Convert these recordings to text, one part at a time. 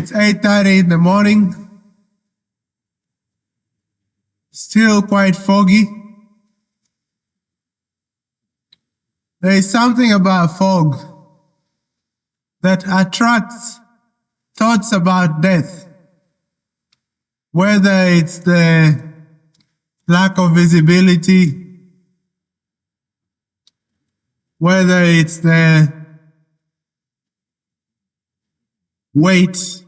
It's 8:30 in the morning. Still quite foggy. There is something about fog that attracts thoughts about death, whether it's the lack of visibility, whether it's the weight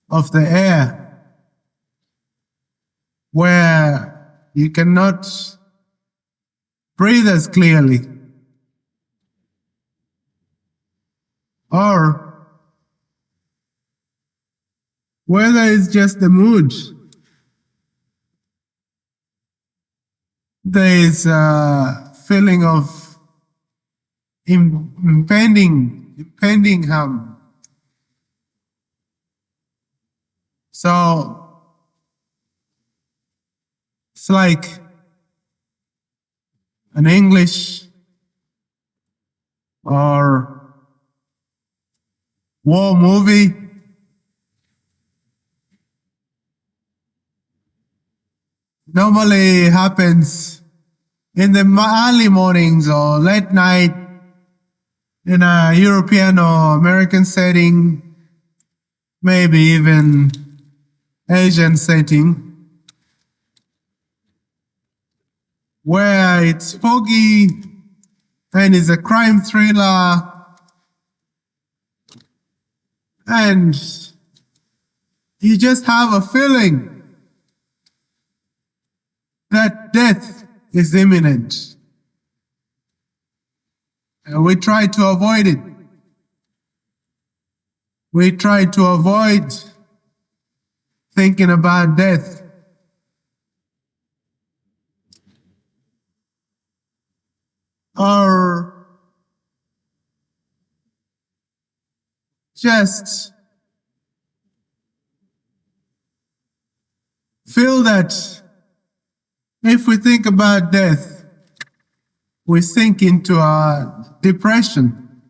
of the air, where you cannot breathe as clearly, or whether it's just the mood. There is a feeling of impending harm. So it's like an English or war movie. Normally happens in the early mornings or late night in a European or American setting, maybe even Asian setting, where it's foggy and it's a crime thriller, and you just have a feeling that death is imminent. And we try to avoid it. We try to avoid thinking about death. Or just feel that if we think about death, we sink into a depression.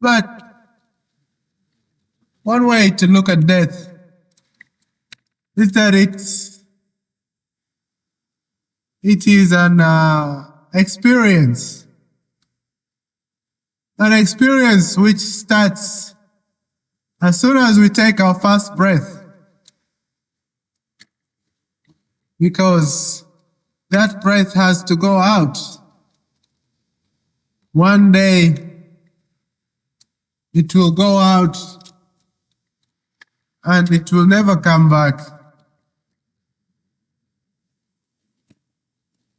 But one way to look at death is that it is an experience which starts as soon as we take our first breath, because that breath has to go out. One day it will go out and it will never come back.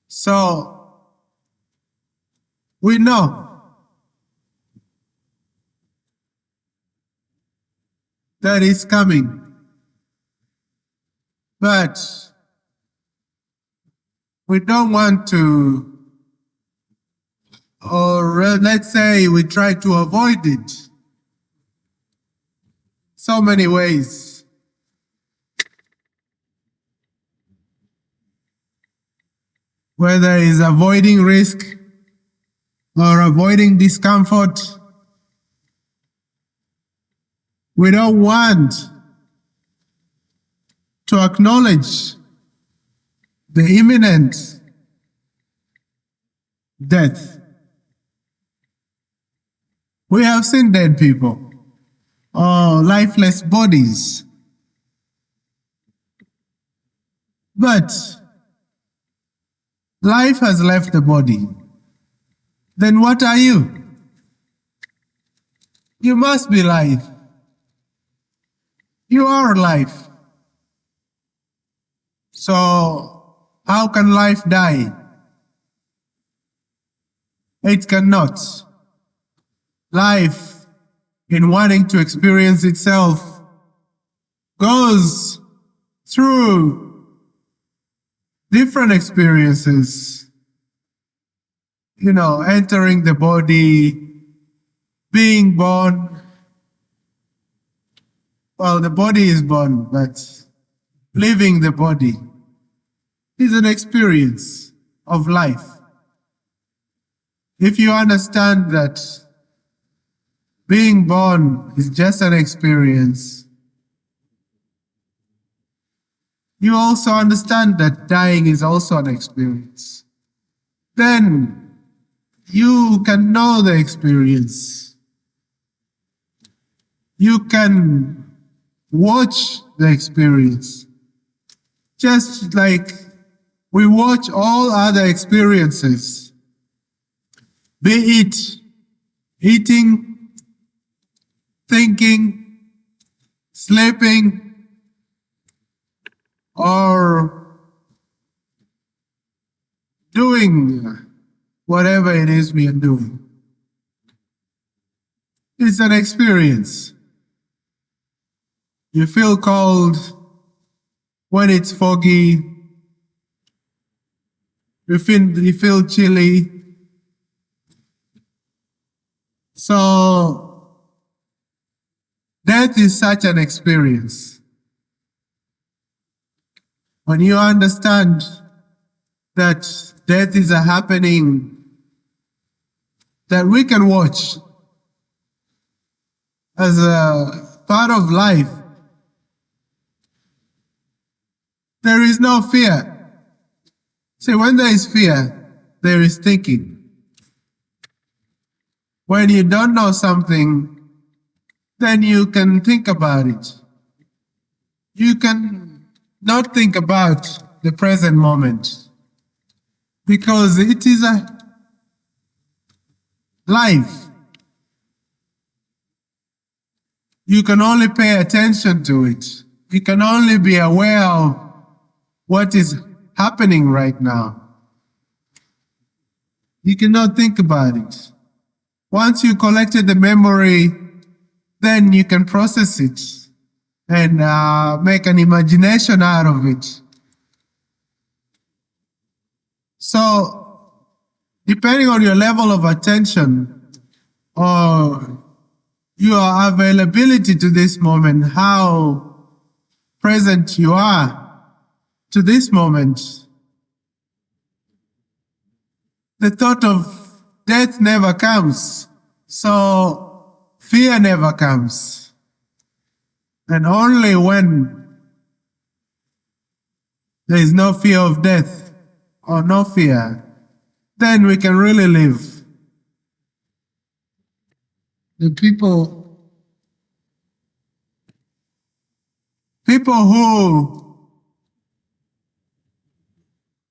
So we know that it's coming, but we don't want to, or let's say we try to avoid it so many ways. Whether it's avoiding risk or avoiding discomfort, we don't want to acknowledge the imminent death. We have seen dead people or lifeless bodies. But life has left the body. Then what are you? You must be life. You are life. So how can life die? It cannot. Life, in wanting to experience itself, goes through different experiences. Entering the body, being born. Well, the body is born, but leaving the body is an experience of life. If you understand that being born is just an experience, you also understand that dying is also an experience. Then you can know the experience. You can watch the experience. Just like we watch all other experiences, be it eating, thinking, sleeping, or doing whatever it is we are doing. It's an experience. You feel cold when it's foggy. You feel chilly. So death is such an experience. When you understand that death is a happening that we can watch as a part of life, there is no fear. See, when there is fear, there is thinking. When you don't know something, then you can think about it. You can not think about the present moment because it is a life. You can only pay attention to it. You can only be aware of what is happening right now. You cannot think about it. Once you collected the memory, then you can process it and make an imagination out of it. So, depending on your level of attention or your availability to this moment, how present you are to this moment, the thought of death never comes, so fear never comes. And only when there is no fear of death or no fear, then we can really live. The people who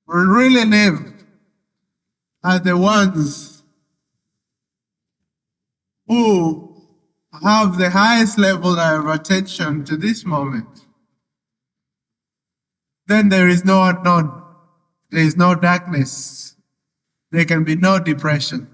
really live are the ones who have the highest level of attention to this moment. Then there is no unknown, there is no darkness, there can be no depression.